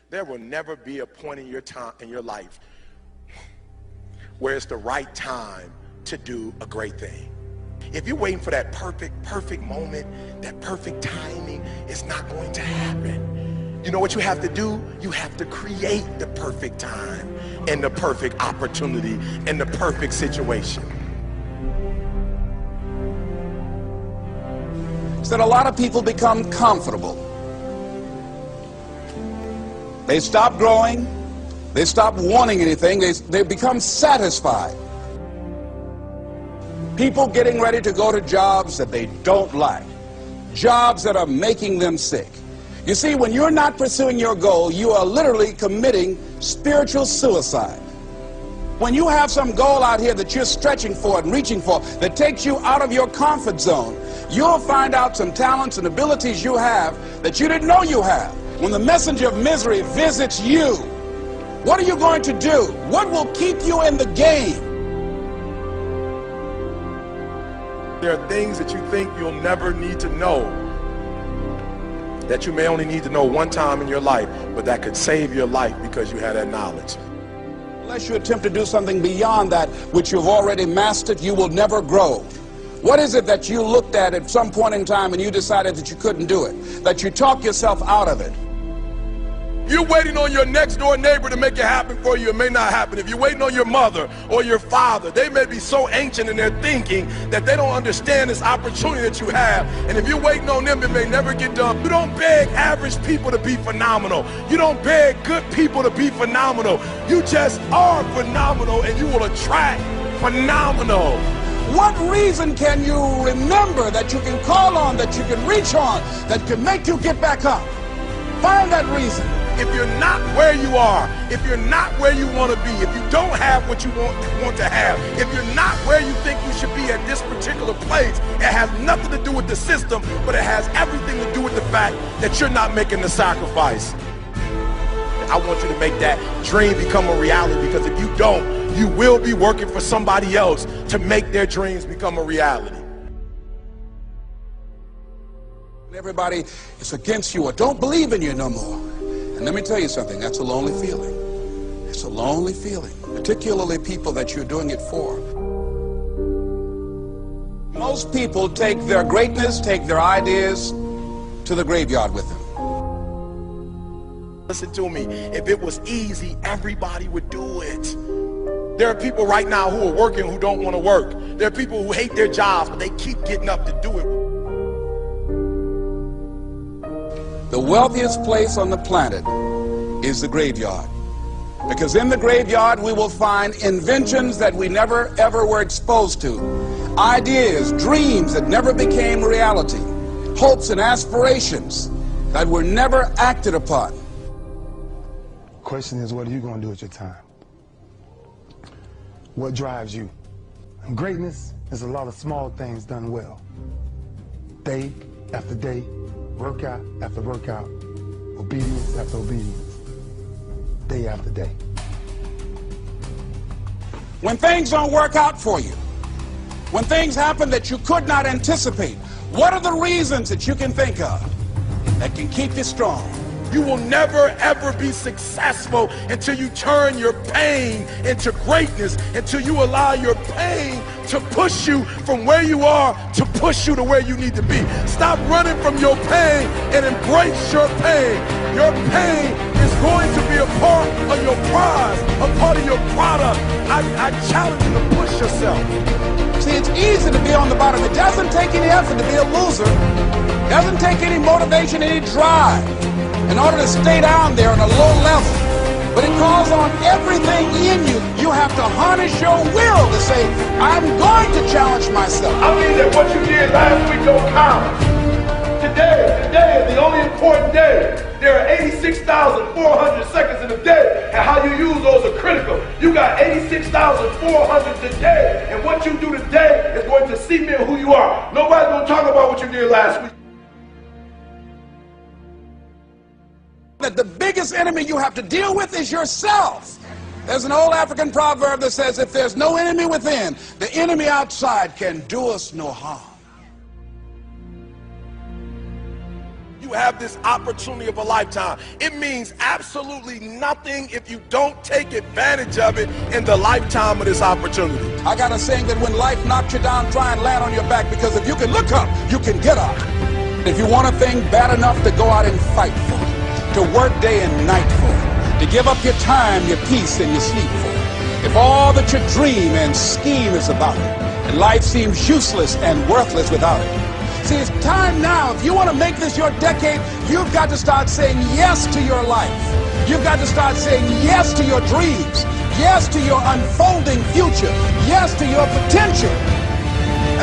There will never be a point in your life where it's the right time to do a great thing. If you're waiting for that perfect moment, that perfect timing, it's not going to happen. You know what you have to do? You have to create the perfect time and the perfect opportunity and the perfect situation. So that a lot of people become comfortable. They stop growing. They stop wanting anything. They become satisfied. People getting ready to go to jobs that they don't like. Jobs that are making them sick. You see, when you're not pursuing your goal, you are literally committing spiritual suicide. When you have some goal out here that you're stretching for and reaching for that takes you out of your comfort zone, you'll find out some talents and abilities you have that you didn't know you have. When the messenger of misery visits you, what are you going to do? What will keep you in the game? There are things that you think you'll never need to know, that you may only need to know one time in your life, but that could save your life because you had that knowledge. Unless you attempt to do something beyond that which you've already mastered, you will never grow. What is it that you looked at some point in time and you decided that you couldn't do it, that you talked yourself out of it? You're waiting on your next door neighbor to make it happen for you. It may not happen. If you're waiting on your mother or your father, they may be so ancient in their thinking that they don't understand this opportunity that you have. And if you're waiting on them, it may never get done. You don't beg average people to be phenomenal. You don't beg good people to be phenomenal. You just are phenomenal, and you will attract phenomenal. What reason can you remember that you can call on, that you can reach on, that can make you get back up? Find that reason. If you're not where you are, if you're not where you want to be, if you don't have what you want to have, if you're not where you think you should be at this particular place, it has nothing to do with the system, but it has everything to do with the fact that you're not making the sacrifice. I want you to make that dream become a reality, because if you don't, you will be working for somebody else to make their dreams become a reality. Everybody is against you or don't believe in you no more. And let me tell you something, that's a lonely feeling. It's a lonely feeling, particularly people that you're doing it for. Most people take their greatness, take their ideas to the graveyard with them. Listen to me, if it was easy, everybody would do it. There are people right now who are working who don't want to work. There are people who hate their jobs, but they keep getting up to do it. The wealthiest place on the planet is the graveyard. Because in the graveyard we will find inventions that we never ever were exposed to. Ideas, dreams that never became reality. Hopes and aspirations that were never acted upon. Question is, what are you going to do with your time? What drives you? And greatness is a lot of small things done well. Day after day, workout after workout, obedience after obedience, day after day. When things don't work out for you, when things happen that you could not anticipate, what are the reasons that you can think of that can keep you strong? You will never ever be successful until you turn your pain into greatness, until you allow your pain to push you from where you are to push you to where you need to be. Stop running from your pain and embrace your pain. Your pain is going to be a part of your prize, a part of your product. I challenge you to push yourself. See, it's easy to be on the bottom. It doesn't take any effort to be a loser. It doesn't take any motivation, any drive in order to stay down there on a low level. But it calls on everything in you. You have to harness your will to say, I'm going to challenge myself. I mean that what you did last week don't count. Today is the only important day. There are 86,400 seconds in a day, and how you use those are critical. You got 86,400 today, and what you do today is going to cement who you are. Nobody's going to talk about what you did last week. That the biggest enemy you have to deal with is yourself. There's an old African proverb that says, if there's no enemy within, the enemy outside can do us no harm. you have this opportunity of a lifetime. It means absolutely nothing if you don't take advantage of it in the lifetime of this opportunity. I got a saying that when life knocks you down, try and land on your back, because if you can look up, you can get up. If you want a thing bad enough to go out and fight for, to work day and night for, to give up your time, your peace, and your sleep for, if all that you dream and scheme is about it, and life seems useless and worthless without it. See, it's time now. If you want to make this your decade, you've got to start saying yes to your life. You've got to start saying yes to your dreams, yes to your unfolding future, yes to your potential,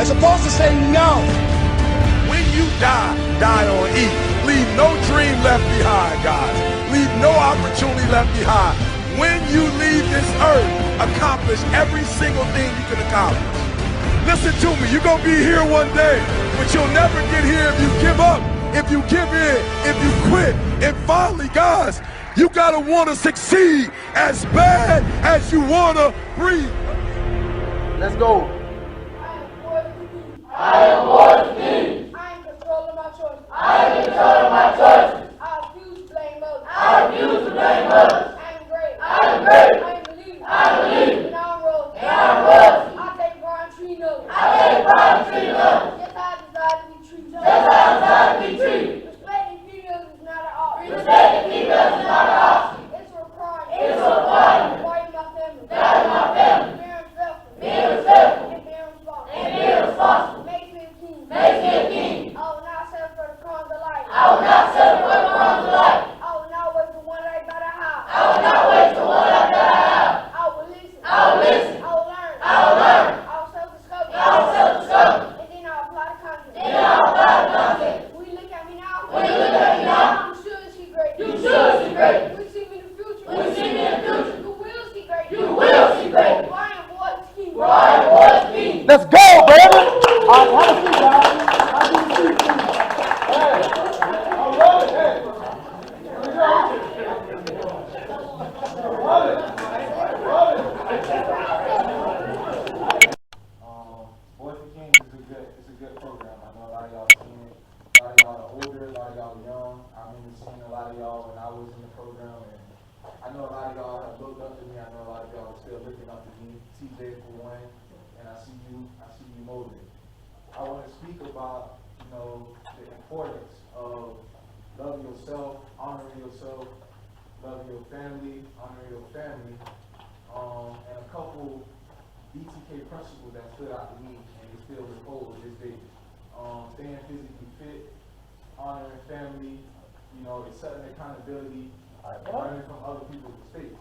as opposed to saying no. When you die, die on E. Leave no dream left behind, guys. Leave no opportunity left behind. When you leave this earth, accomplish every single thing you can accomplish. Listen to me, you're going to be here one day, but you'll never get here if you give up, if you give in, if you quit. And finally, guys, you got to want to succeed as bad as you want to breathe. Let's go. I am Boyz King. I am controlling my choices. I am controlling my choices. I refuse to blame others. I refuse to blame others. I am great. I am great. I am believing. I believe. And I'm rolling. And I'm rolling. I take pride in treating others. I take pride in treating others. Just how I desire to be treated. Just how I desire to be treated. Respecting females is not an option. Respecting females is not an option. It's a requirement. It's a requirement. Fighting my family. Fighting my family. Being respectful. Being respectful. And being responsible. And being responsible. Makes me a king. Makes me a king. I will not settle for the crumbs of life. I will not settle for the crumbs of life. I will not wait for one I gotta have. I will not wait for what I gotta have. I will listen. I will listen. I will learn. I will learn. I will self-discover. I will self-discover. And then I'll apply the content. Then I'll apply the content. When you look at me now, When you look at me now, you should see great. you should see great. When you see me in the future, When you see me in the future, you will see great. you will see great. Brian Boyz King. For I am Boyz King. Let's go, baby. Have a seat, guys. Have a seat. Hey, I'm rolling. Hey. Boyz King is a good program. I know a lot of y'all seen it. A lot of y'all are older, a lot of y'all are young. I remember seeing a lot of y'all when I was in the program, and I know a lot of y'all have looked up to me. I know a lot of y'all are still looking up to me. TJ for one, and I see you molding. I want to speak about, the importance of loving yourself, honoring yourself, loving your family, honoring your family, and a couple BTK principles that stood out to me and they still hold to this day. Staying physically fit, honoring family, accepting accountability, learning from other people's mistakes.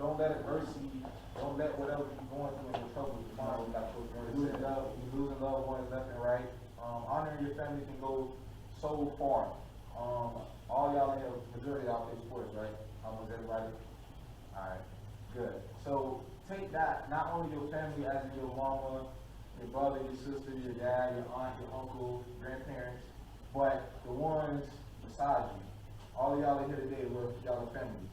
Don't let adversity, don't let whatever you're going through in your trouble define you. Like you're losing loved ones left and right. Honoring your family can go so far. All y'all in here, majority of y'all play sports, right? Almost everybody. All right, good. So take that, not only your family as in your mama, your brother, your sister, your dad, your aunt, your uncle, grandparents, but the ones beside you. All of y'all are here today, y'all are family.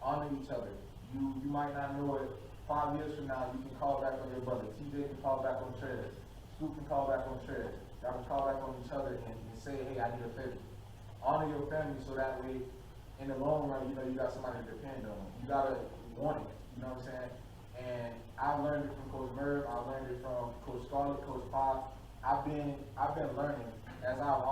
Honor each other. You might not know it. 5 years from now, you can call back on your brother. TJ can call back on Trez. Scoop can call back on Trez. Y'all can call back on each other and say, hey, I need a favor. Honor your family so that way, in the long run, you got somebody to depend on. You gotta want it. You know what I'm saying? And I learned it from Coach Merv. I learned it from Coach Scarlett, Coach Pop. I've been learning as I've